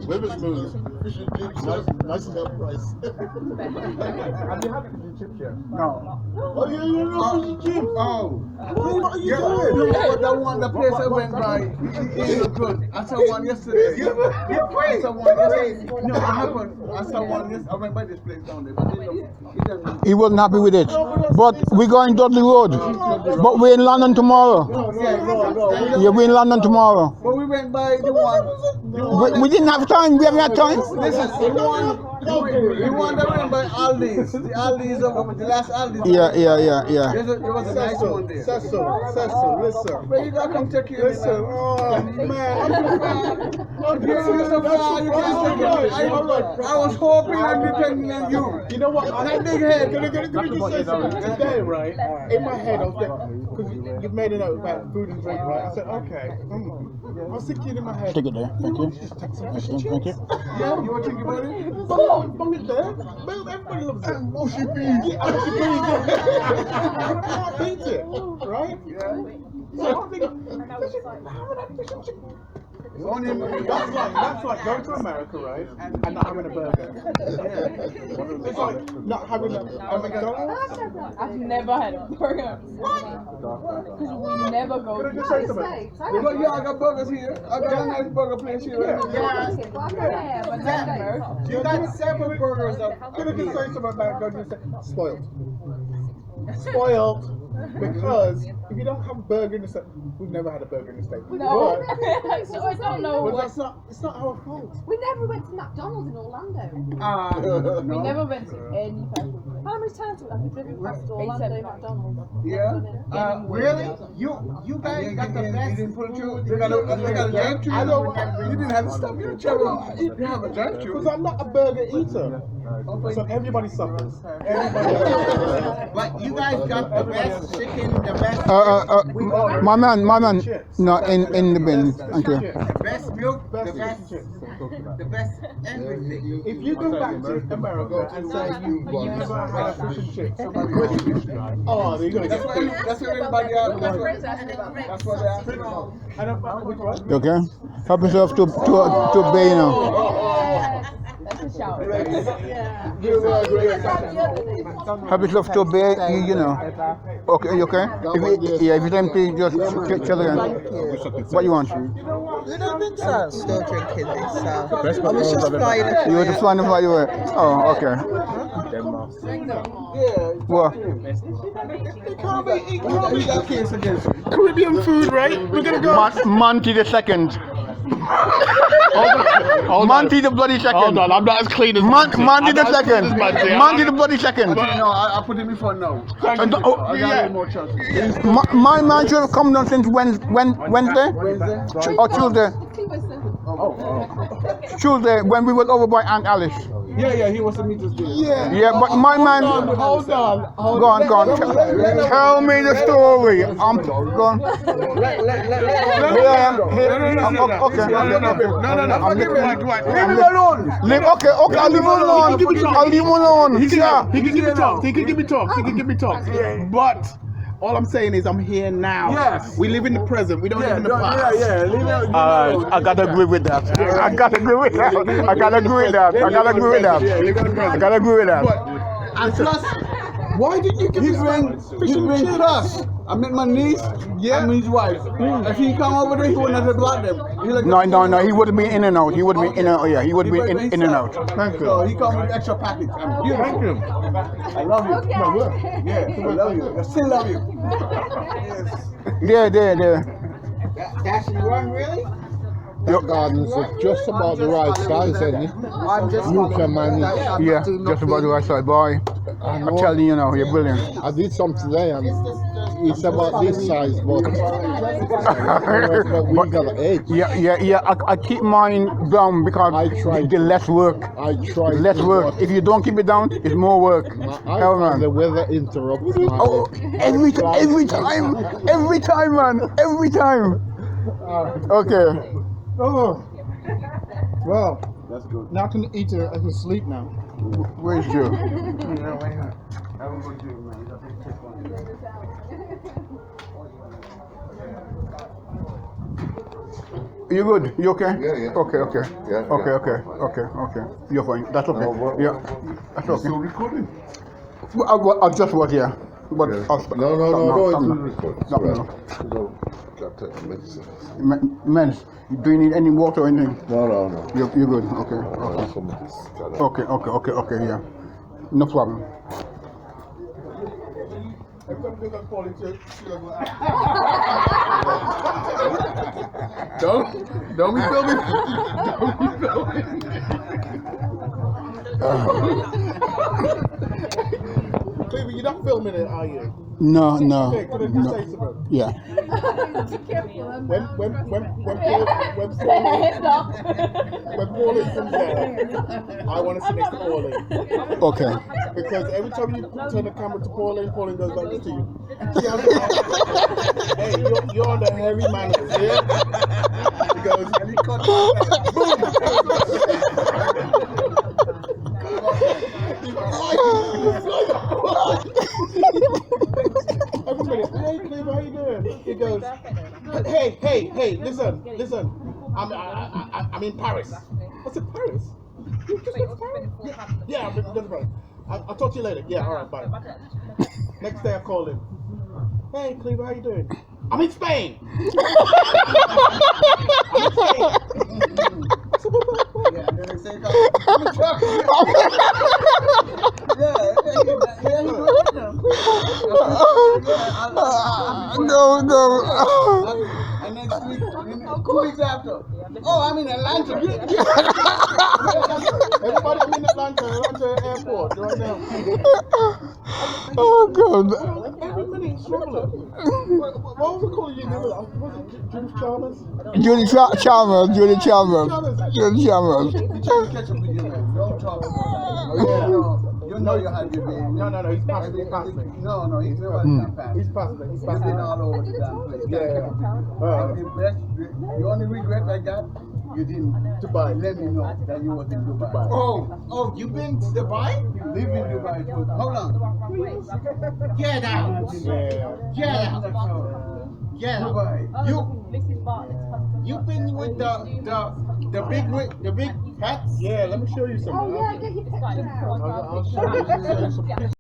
River smooth. Fish and chips. Nice enough price. Have you had fish and chips yet? No. Oh, yeah, you know fish and chips. Oh. What are you Yeah, doing? you know what? That one, the place I went by, it was good. I saw one yesterday. I saw one yesterday. No, what happened? I saw one yesterday. I went by this place down there, but it didn't. He wasn't happy with it. But we're going Dudley Road. But we're in London tomorrow. No. Yeah, we're in London tomorrow. But we went by the one. We didn't have time. We haven't had time. Listen, the one that went by Aldi's. The Aldi's of the last Aldi's. Yeah. There was a nice one there. Cecil, listen. But you gotta come check it. Listen, oh man, I'm You I was hoping and depending on you. You know what? That big head. Can I just say something? Today, right? In my head, I was thinking, because you've made a note about food and drink, right? I said, okay. I was thinking in my head. Take it there. Thank you. Thank you. Yeah, you were thinking about it? Bung it there. Everybody loves it. Mushy beans. Yeah, mushy beans. Can't beat it, right? Yeah. So I'm thinking, how would I fish and chips? Only That's like going to America, right? And not having a burger. It's like not having a McDonald's. I've never had a burger. Because we never go Can I to just say something? yeah, I got burgers here. I got a nice burger place here. Yeah, but not America. You got several burgers up. Can I just say something about going to spoiled? Spoiled. Because if you don't have a burger in the States, we've never had a burger in the States. No. So I don't know But what. it's not our fault. We never went to McDonald's in Orlando. We never went to any fast food place. How many times have we driven past Orlando McDonald's? Yeah. Really? You guys got the best. You didn't put it through. They got a drive-thru. I know. You didn't have to stop your travel. You have a drive-thru. Because I'm not a burger eater. So everybody suffers. But you guys got the best chicken, the best My man. No, in the bin. Thank you. the best milk, the Best best fish and chips. the best everything. If you go back to America and say you never had fish and chips, oh, they're gonna get food. That's what everybody asks. That's what they ask. And which one? You okay? Help yourself to bay now. That's a shout. Help yourself to bay, you know. Okay, you okay? If you empty, just chill again. What you want? Still drinking this, so I was just flying. You were flying the fly you were? Oh, okay. What? Caribbean food, right? We're gonna go. Monty the second. Monty the bloody second. Hold on, I'm not as clean as Monty the second. Monty the bloody second. No, I put him before now. I got more chance. My man should have come down since Wednesday or Tuesday. Tuesday when we were over by Aunt Alice. Yeah, he was to meet us there. Yeah, but my man. Hold on. Go on. Tell me the story. I'm gone. Okay. No. Leave him alone. Okay. I'll leave him alone. He can give me talks. But all I'm saying is I'm here now. Yes. We live in the present. We don't live in the past. Leave him alone. I gotta agree with that. I gotta agree with that. And plus, why did you give me fish and chips? I met my niece and his wife. If he come over there, he wouldn't have blocked them. No. He would have been in and out. He would have been in and out. Yeah, he would have been in and out. Thank you. So he come with extra package. I'm beautiful. Thank you. I love you. Yeah, I love you. I still love you. There. That's the one, really? Your gardens are just about the right size, isn't it? I'm just You can manage. Yeah, just about the right side, boy. I'm telling you now, you're brilliant. I did some today and it's about this size, but we got an edge. Yeah. I keep mine down because the less work. I try. Less work. If you don't keep it down, it's more work. Hell, man. The weather interrupts my Oh, every time, man. Every time. Okay. Oh, well, That's good. now I can eat it. I can sleep now. Where's Joe? I won't go to you, man. You got to take one. You good? You okay? Yeah. Okay. Yeah. Okay. You're fine. That's okay. Yeah. That's okay. Still recording? I just was here. But Yeah. I'll No, stop it's now. recording. No. Got to take the medicine. Men, do you need any water or anything? No. You're good. Okay. Okay. Yeah. No problem. Everybody think I'm calling to Don't be filming. Cleveland, you're not filming it, are you? No. Okay, can I just say something? Yeah. When Pauline comes there, I want to sit next to Pauline. Okay. Because every time you turn the camera to Pauline, Pauline goes back to you. Hey, you're on the heavy manners, yeah? He goes, and he cut everybody, hey Cleve, how you doing? He goes, hey, listen. I'm in Paris. I said, Paris? You just went to Paris? Yeah, I'm in Paris. I'll talk to you later. Yeah, alright, bye. Next day I call him. Hey Cleve, how you doing? I'm in Spain. I'm in Spain. I said, what? Yeah, and then they say, I'm in trouble. Yeah, No. And next week, 2 weeks after, oh, I'm in Atlanta. Everybody, I'm in Atlanta airport right now. Oh God. Every minute he's struggling. What was it calling you? Was it Judith Chalmers? Judy Chalmers. You trying to catch up with you, man. Don't talk about that. You know you had your name. No, he's past me. No, he's never past. He's past me. You've been all over the damn place. Yeah. The only regret I got, you didn't Dubai. let me know that you was in Dubai. Oh, you been to Dubai? You live in Dubai for how long? Get out. Yeah. Get out. Get out. Dubai. You been with the big hats? Yeah, let me show you something. Oh yeah, get your picture out. I'll show you some pictures.